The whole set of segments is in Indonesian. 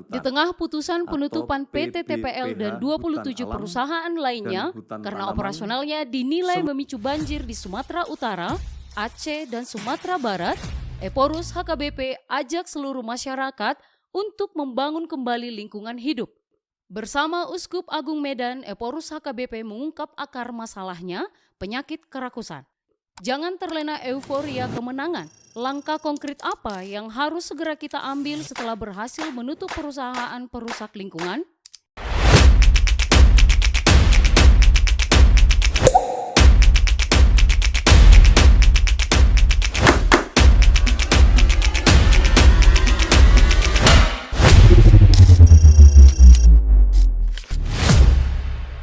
Di tengah putusan penutupan PT TPL dan 27 perusahaan lainnya karena operasionalnya dinilai memicu banjir di Sumatera Utara, Aceh, dan Sumatera Barat, Eporus HKBP ajak seluruh masyarakat untuk membangun kembali lingkungan hidup. Bersama Uskup Agung Medan, Eporus HKBP mengungkap akar masalahnya, penyakit kerakusan. Jangan terlena euforia kemenangan. Langkah konkret apa yang harus segera kita ambil setelah berhasil menutup perusahaan perusak lingkungan?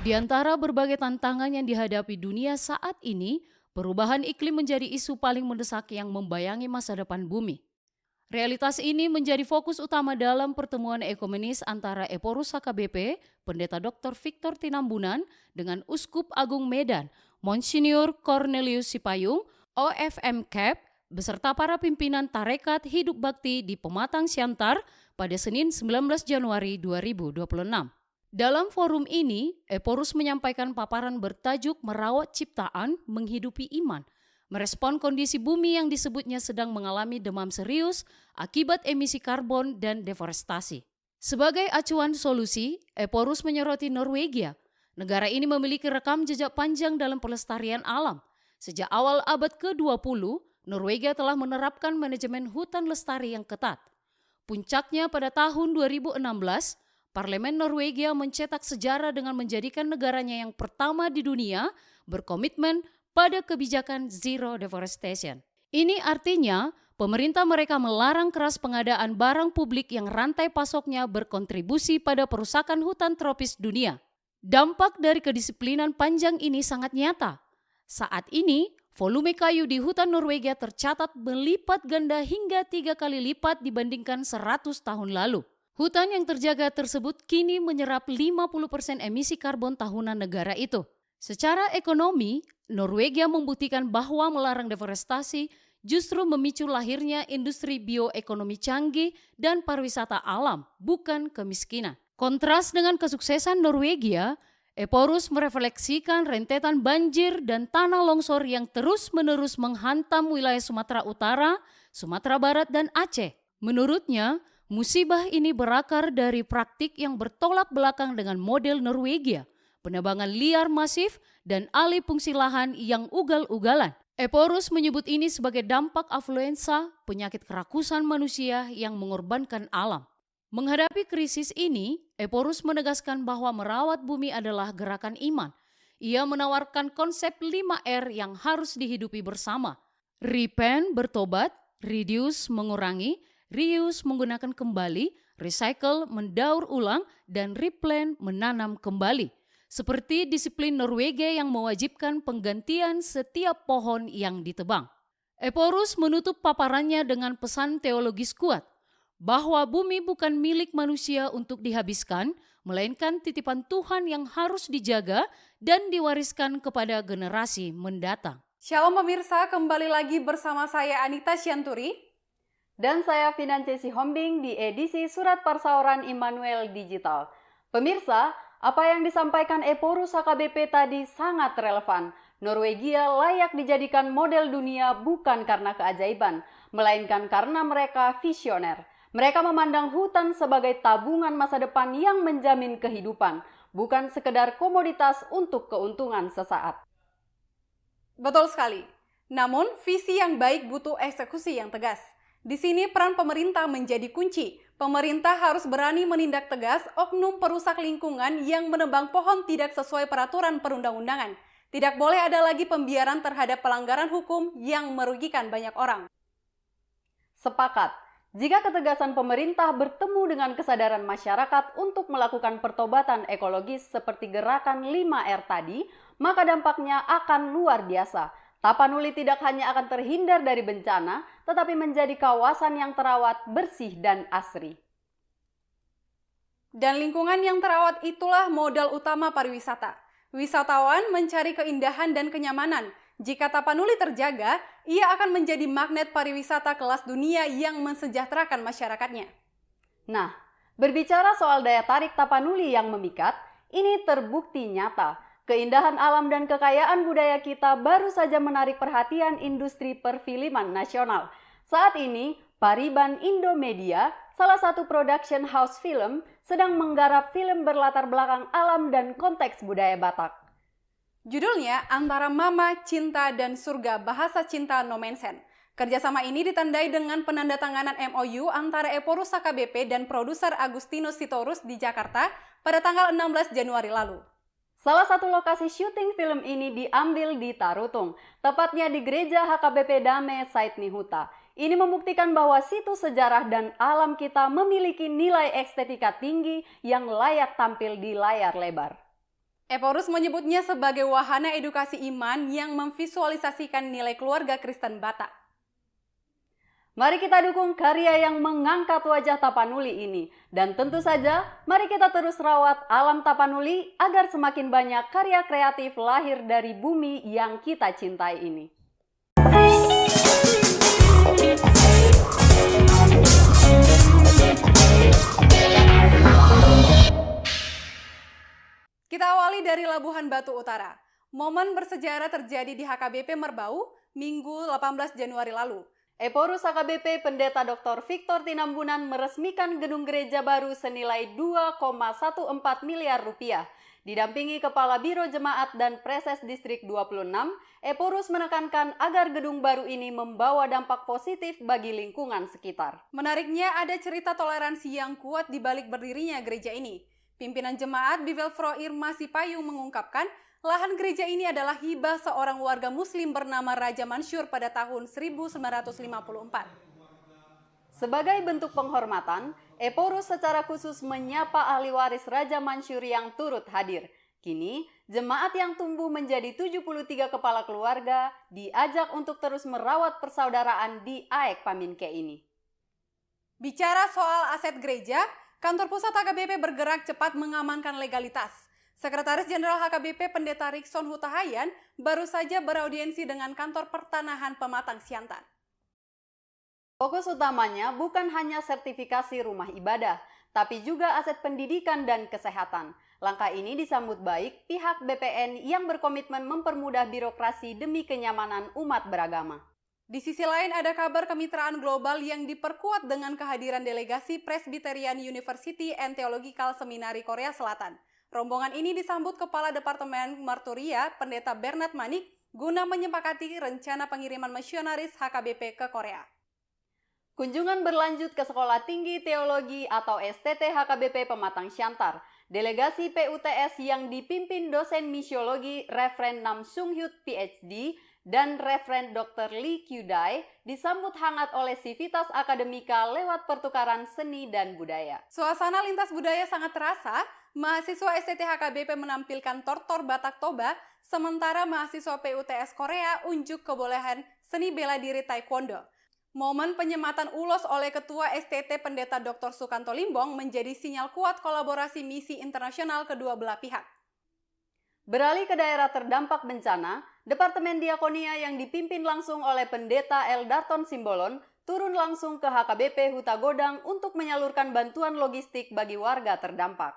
Di antara berbagai tantangan yang dihadapi dunia saat ini, perubahan iklim menjadi isu paling mendesak yang membayangi masa depan bumi. Realitas ini menjadi fokus utama dalam pertemuan ekumenis antara Eporus HKBP, Pendeta Dr. Victor Tinambunan, dengan Uskup Agung Medan, Monsinyur Cornelius Sipayung, OFM Cap, beserta para pimpinan Tarekat Hidup Bakti di Pematang Siantar pada Senin 19 Januari 2026. Dalam forum ini, Eporus menyampaikan paparan bertajuk Merawat Ciptaan, Menghidupi Iman, merespon kondisi bumi yang disebutnya sedang mengalami demam serius akibat emisi karbon dan deforestasi. Sebagai acuan solusi, Eporus menyoroti Norwegia. Negara ini memiliki rekam jejak panjang dalam pelestarian alam. Sejak awal abad ke-20, Norwegia telah menerapkan manajemen hutan lestari yang ketat. Puncaknya pada tahun 2016, Parlemen Norwegia mencetak sejarah dengan menjadikan negaranya yang pertama di dunia berkomitmen pada kebijakan zero deforestation. Ini artinya pemerintah mereka melarang keras pengadaan barang publik yang rantai pasoknya berkontribusi pada perusakan hutan tropis dunia. Dampak dari kedisiplinan panjang ini sangat nyata. Saat ini, volume kayu di hutan Norwegia tercatat melipat ganda hingga 3 kali lipat dibandingkan 100 tahun lalu. Hutan yang terjaga tersebut kini menyerap 50% emisi karbon tahunan negara itu. Secara ekonomi, Norwegia membuktikan bahwa melarang deforestasi justru memicu lahirnya industri bioekonomi canggih dan pariwisata alam, bukan kemiskinan. Kontras dengan kesuksesan Norwegia, Eporus merefleksikan rentetan banjir dan tanah longsor yang terus-menerus menghantam wilayah Sumatera Utara, Sumatera Barat, dan Aceh. Menurutnya, musibah ini berakar dari praktik yang bertolak belakang dengan model Norwegia, penebangan liar masif dan alih fungsi lahan yang ugal-ugalan. Eporus menyebut ini sebagai dampak afluensa, penyakit kerakusan manusia yang mengorbankan alam. Menghadapi krisis ini, Eporus menegaskan bahwa merawat bumi adalah gerakan iman. Ia menawarkan konsep 5R yang harus dihidupi bersama. Repent, bertobat, reduce, mengurangi, reuse, menggunakan kembali, recycle, mendaur ulang, dan replant, menanam kembali. Seperti disiplin Norwegia yang mewajibkan penggantian setiap pohon yang ditebang. Eporus menutup paparannya dengan pesan teologis kuat, bahwa bumi bukan milik manusia untuk dihabiskan, melainkan titipan Tuhan yang harus dijaga dan diwariskan kepada generasi mendatang. Shalom pemirsa, kembali lagi bersama saya Anita Syanturi. Dan saya Financie Sihombing di edisi Surat Parsauran Immanuel Digital. Pemirsa, apa yang disampaikan Eporus HKBP tadi sangat relevan. Norwegia layak dijadikan model dunia bukan karena keajaiban, melainkan karena mereka visioner. Mereka memandang hutan sebagai tabungan masa depan yang menjamin kehidupan, bukan sekedar komoditas untuk keuntungan sesaat. Betul sekali. Namun, visi yang baik butuh eksekusi yang tegas. Di sini peran pemerintah menjadi kunci. Pemerintah harus berani menindak tegas oknum perusak lingkungan yang menebang pohon tidak sesuai peraturan perundang-undangan. Tidak boleh ada lagi pembiaran terhadap pelanggaran hukum yang merugikan banyak orang. Sepakat, jika ketegasan pemerintah bertemu dengan kesadaran masyarakat untuk melakukan pertobatan ekologis seperti gerakan 5R tadi, maka dampaknya akan luar biasa. Tapanuli tidak hanya akan terhindar dari bencana, tetapi menjadi kawasan yang terawat, bersih, dan asri. Dan lingkungan yang terawat itulah modal utama pariwisata. Wisatawan mencari keindahan dan kenyamanan. Jika Tapanuli terjaga, ia akan menjadi magnet pariwisata kelas dunia yang mensejahterakan masyarakatnya. Nah, Berbicara soal daya tarik Tapanuli yang memikat, ini terbukti nyata. Keindahan alam dan kekayaan budaya kita baru saja menarik perhatian industri perfilman nasional. Saat ini, Pariban Indomedia, salah satu production house film, sedang menggarap film berlatar belakang alam dan konteks budaya Batak. Judulnya Antara Mama, Cinta, dan Surga Bahasa Cinta No Mensen. Kerjasama ini ditandai dengan penandatanganan MOU antara Eporus HKBP dan produser Agustinus Sitorus di Jakarta pada tanggal 16 Januari lalu. Salah satu lokasi syuting film ini diambil di Tarutung, tepatnya di Gereja HKBP Dame Said Nihuta. Ini membuktikan bahwa situs sejarah dan alam kita memiliki nilai estetika tinggi yang layak tampil di layar lebar. Eporus menyebutnya sebagai wahana edukasi iman yang memvisualisasikan nilai keluarga Kristen Batak. Mari kita dukung karya yang mengangkat wajah Tapanuli ini. Dan tentu saja, mari kita terus rawat alam Tapanuli agar semakin banyak karya kreatif lahir dari bumi yang kita cintai ini. Kita awali dari Labuhan Batu Utara. Momen bersejarah terjadi di HKBP Merbau, Minggu 18 Januari lalu. Eporus HKBP Pendeta Dr. Victor Tinambunan meresmikan gedung gereja baru senilai 2,14 miliar rupiah. Didampingi Kepala Biro Jemaat dan Preses Distrik 26, Eporus menekankan agar gedung baru ini membawa dampak positif bagi lingkungan sekitar. Menariknya ada cerita toleransi yang kuat di balik berdirinya gereja ini. Pimpinan jemaat Bivelfro Irma Sipayung mengungkapkan, lahan gereja ini adalah hibah seorang warga muslim bernama Raja Mansur pada tahun 1954. Sebagai bentuk penghormatan, Eporus secara khusus menyapa ahli waris Raja Mansur yang turut hadir. Kini, jemaat yang tumbuh menjadi 73 kepala keluarga diajak untuk terus merawat persaudaraan di Aek Paminke ini. Bicara soal aset gereja, Kantor Pusat HKBP bergerak cepat mengamankan legalitas. Sekretaris Jenderal HKBP Pendeta Rikson Hutahayan baru saja beraudiensi dengan Kantor Pertanahan Pematang Siantar. Fokus utamanya bukan hanya sertifikasi rumah ibadah, tapi juga aset pendidikan dan kesehatan. Langkah ini disambut baik pihak BPN yang berkomitmen mempermudah birokrasi demi kenyamanan umat beragama. Di sisi lain ada kabar kemitraan global yang diperkuat dengan kehadiran delegasi Presbyterian University and Theological Seminary Korea Selatan. Rombongan ini disambut Kepala Departemen Marturia, Pendeta Bernard Manik, guna menyepakati rencana pengiriman misionaris HKBP ke Korea. Kunjungan berlanjut ke Sekolah Tinggi Teologi atau STT HKBP Pematang Siantar. Delegasi PUTS yang dipimpin dosen misiologi Refren Nam Sung Hyut PhD dan Refren Dr. Lee Kyudai disambut hangat oleh Civitas Akademika lewat pertukaran seni dan budaya. Suasana lintas budaya sangat terasa. Mahasiswa STT HKBP menampilkan tortor Batak Toba, sementara mahasiswa PUTS Korea unjuk kebolehan seni bela diri Taekwondo. Momen penyematan ulos oleh Ketua STT Pendeta Dr. Sukanto Limbong menjadi sinyal kuat kolaborasi misi internasional kedua belah pihak. Beralih ke daerah terdampak bencana, Departemen Diakonia yang dipimpin langsung oleh Pendeta L. Darton Simbolon turun langsung ke HKBP Huta Godang untuk menyalurkan bantuan logistik bagi warga terdampak.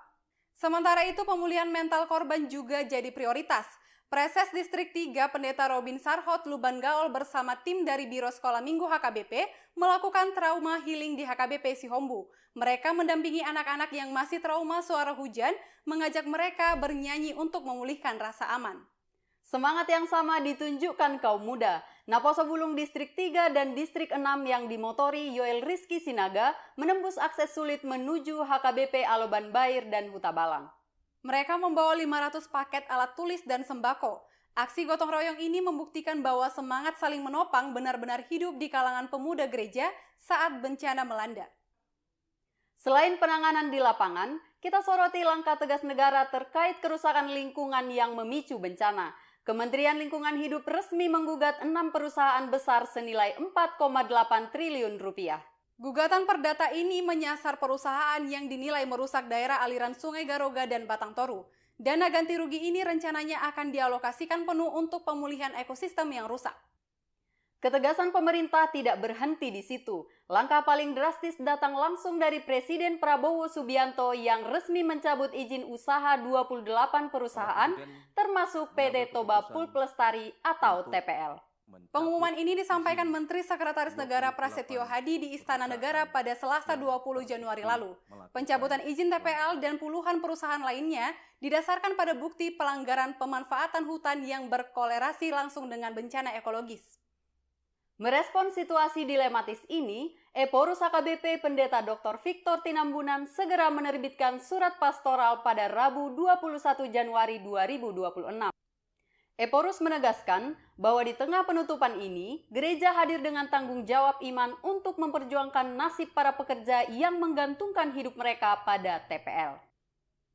Sementara itu, pemulihan mental korban juga jadi prioritas. Preses Distrik 3 Pendeta Robin Sarhot Luban Gaol bersama tim dari Biro Sekolah Minggu HKBP melakukan trauma healing di HKBP Sihombu. Mereka mendampingi anak-anak yang masih trauma suara hujan, mengajak mereka bernyanyi untuk memulihkan rasa aman. Semangat yang sama ditunjukkan kaum muda. Naposo Bulung Distrik 3 dan Distrik 6 yang dimotori Yoel Rizky Sinaga menembus akses sulit menuju HKBP Aloban Bair dan Huta Balang. Mereka membawa 500 paket alat tulis dan sembako. Aksi gotong royong ini membuktikan bahwa semangat saling menopang benar-benar hidup di kalangan pemuda gereja saat bencana melanda. Selain penanganan di lapangan, kita soroti langkah tegas negara terkait kerusakan lingkungan yang memicu bencana. Kementerian Lingkungan Hidup resmi menggugat 6 perusahaan besar senilai 4,8 triliun rupiah. Gugatan perdata ini menyasar perusahaan yang dinilai merusak daerah aliran Sungai Garoga dan Batang Toru. Dana ganti rugi ini rencananya akan dialokasikan penuh untuk pemulihan ekosistem yang rusak. Ketegasan pemerintah tidak berhenti di situ. Langkah paling drastis datang langsung dari Presiden Prabowo Subianto yang resmi mencabut izin usaha 28 perusahaan termasuk PT Toba Pulp Lestari atau TPL. Pengumuman ini disampaikan Menteri Sekretaris Negara Prasetyo Hadi di Istana Negara pada Selasa 20 Januari lalu. Pencabutan izin TPL dan puluhan perusahaan lainnya didasarkan pada bukti pelanggaran pemanfaatan hutan yang berkolerasi langsung dengan bencana ekologis. Merespons situasi dilematis ini, Eporus HKBP Pendeta Dr. Victor Tinambunan segera menerbitkan surat pastoral pada Rabu 21 Januari 2026. Eporus menegaskan bahwa di tengah penutupan ini, gereja hadir dengan tanggung jawab iman untuk memperjuangkan nasib para pekerja yang menggantungkan hidup mereka pada TPL.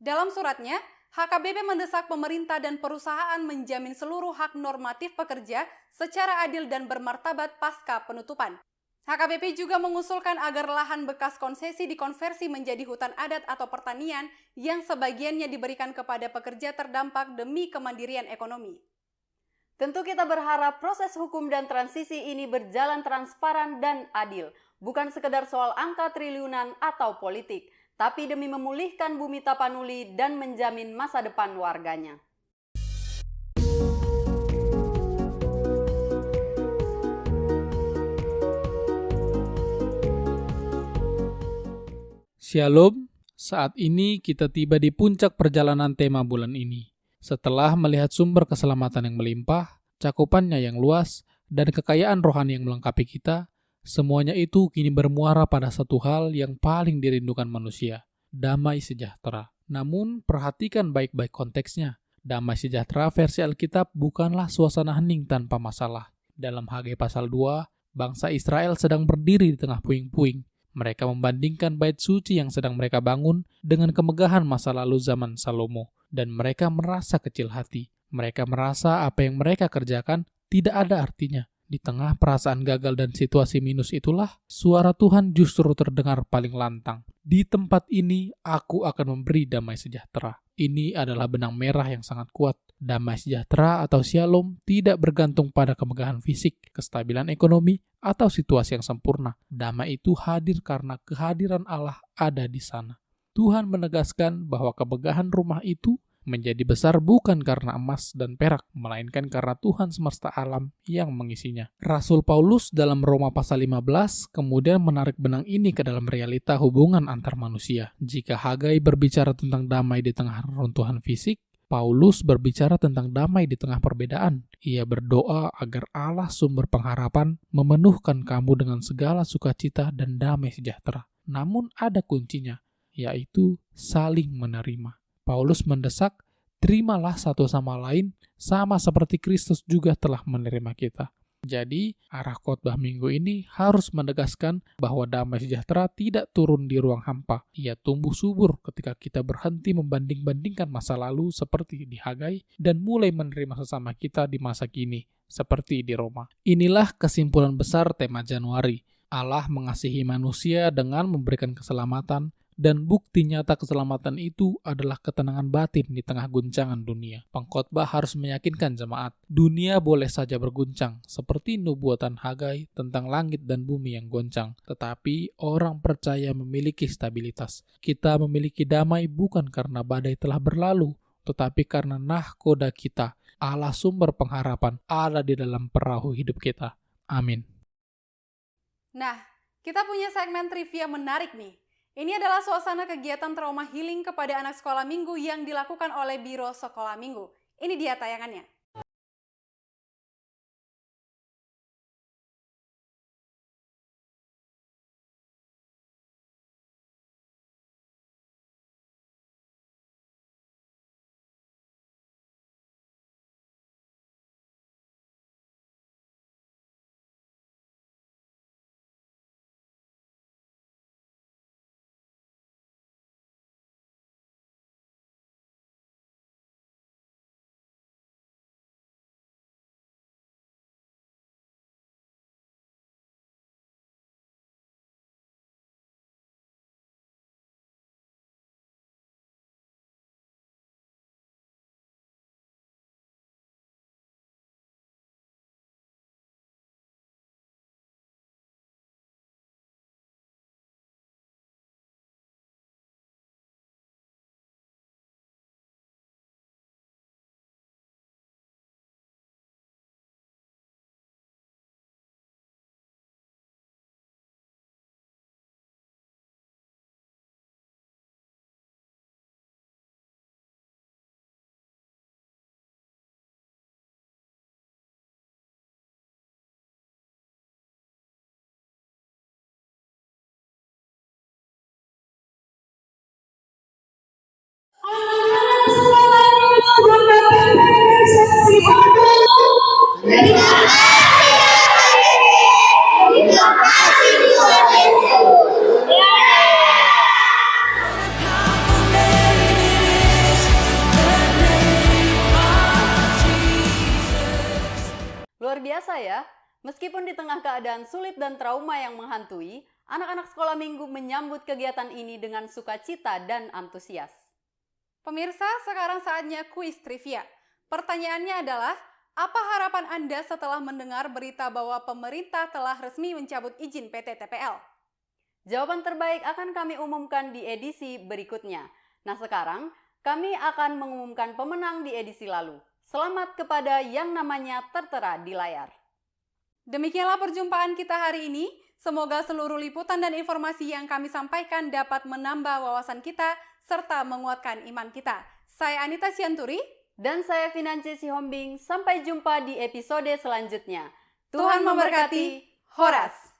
Dalam suratnya, HKBP mendesak pemerintah dan perusahaan menjamin seluruh hak normatif pekerja secara adil dan bermartabat pasca penutupan. HKBP juga mengusulkan agar lahan bekas konsesi dikonversi menjadi hutan adat atau pertanian yang sebagiannya diberikan kepada pekerja terdampak demi kemandirian ekonomi. Tentu kita berharap proses hukum dan transisi ini berjalan transparan dan adil, bukan sekedar soal angka triliunan atau politik, tapi demi memulihkan bumi Tapanuli dan menjamin masa depan warganya. Shalom, saat ini kita tiba di puncak perjalanan tema bulan ini. Setelah melihat sumber keselamatan yang melimpah, cakupannya yang luas, dan kekayaan rohani yang melengkapi kita, semuanya itu kini bermuara pada satu hal yang paling dirindukan manusia, damai sejahtera. Namun, perhatikan baik-baik konteksnya. Damai sejahtera versi Alkitab bukanlah suasana hening tanpa masalah. Dalam Hagai pasal 2, bangsa Israel sedang berdiri di tengah puing-puing. Mereka membandingkan bait suci yang sedang mereka bangun dengan kemegahan masa lalu zaman Salomo, dan mereka merasa kecil hati. Mereka merasa apa yang mereka kerjakan tidak ada artinya. Di tengah perasaan gagal dan situasi minus itulah, suara Tuhan justru terdengar paling lantang. Di tempat ini, aku akan memberi damai sejahtera. Ini adalah benang merah yang sangat kuat. Damai sejahtera atau shalom tidak bergantung pada kemegahan fisik, kestabilan ekonomi, atau situasi yang sempurna. Damai itu hadir karena kehadiran Allah ada di sana. Tuhan menegaskan bahwa kemegahan rumah itu menjadi besar bukan karena emas dan perak, melainkan karena Tuhan semesta alam yang mengisinya. Rasul Paulus dalam Roma pasal 15 kemudian menarik benang ini ke dalam realita hubungan antar manusia. Jika Hagai berbicara tentang damai di tengah reruntuhan fisik, Paulus berbicara tentang damai di tengah perbedaan. Ia berdoa agar Allah sumber pengharapan memenuhkan kamu dengan segala sukacita dan damai sejahtera. Namun ada kuncinya, yaitu saling menerima. Paulus mendesak, terimalah satu sama lain, sama seperti Kristus juga telah menerima kita. Jadi, arah khotbah minggu ini harus menegaskan bahwa damai sejahtera tidak turun di ruang hampa. Ia tumbuh subur ketika kita berhenti membanding-bandingkan masa lalu seperti di Hagai dan mulai menerima sesama kita di masa kini, seperti di Roma. Inilah kesimpulan besar tema Januari. Allah mengasihi manusia dengan memberikan keselamatan, dan bukti nyata keselamatan itu adalah ketenangan batin di tengah guncangan dunia. Pengkhotbah harus meyakinkan jemaat, dunia boleh saja berguncang, seperti nubuatan Hagai tentang langit dan bumi yang goncang, tetapi orang percaya memiliki stabilitas. Kita memiliki damai bukan karena badai telah berlalu, tetapi karena nahkoda kita, Allah sumber pengharapan, ada di dalam perahu hidup kita. Amin. Nah, kita punya segmen trivia menarik nih. Ini adalah suasana kegiatan trauma healing kepada anak sekolah minggu yang dilakukan oleh Biro Sekolah Minggu. Ini dia tayangannya. biasa ya. Meskipun di tengah keadaan sulit dan trauma yang menghantui, anak-anak sekolah minggu menyambut kegiatan ini dengan sukacita dan antusias. Pemirsa, sekarang saatnya kuis trivia. Pertanyaannya adalah, apa harapan Anda setelah mendengar berita bahwa pemerintah telah resmi mencabut izin PT TPL? Jawaban terbaik akan kami umumkan di edisi berikutnya. Nah sekarang, kami akan mengumumkan pemenang di edisi lalu. Selamat kepada yang namanya tertera di layar. Demikianlah perjumpaan kita hari ini. Semoga seluruh liputan dan informasi yang kami sampaikan dapat menambah wawasan kita serta menguatkan iman kita. Saya Anita Sianturi. Dan saya Financie Sihombing. Sampai jumpa di episode selanjutnya. Tuhan memberkati. Horas.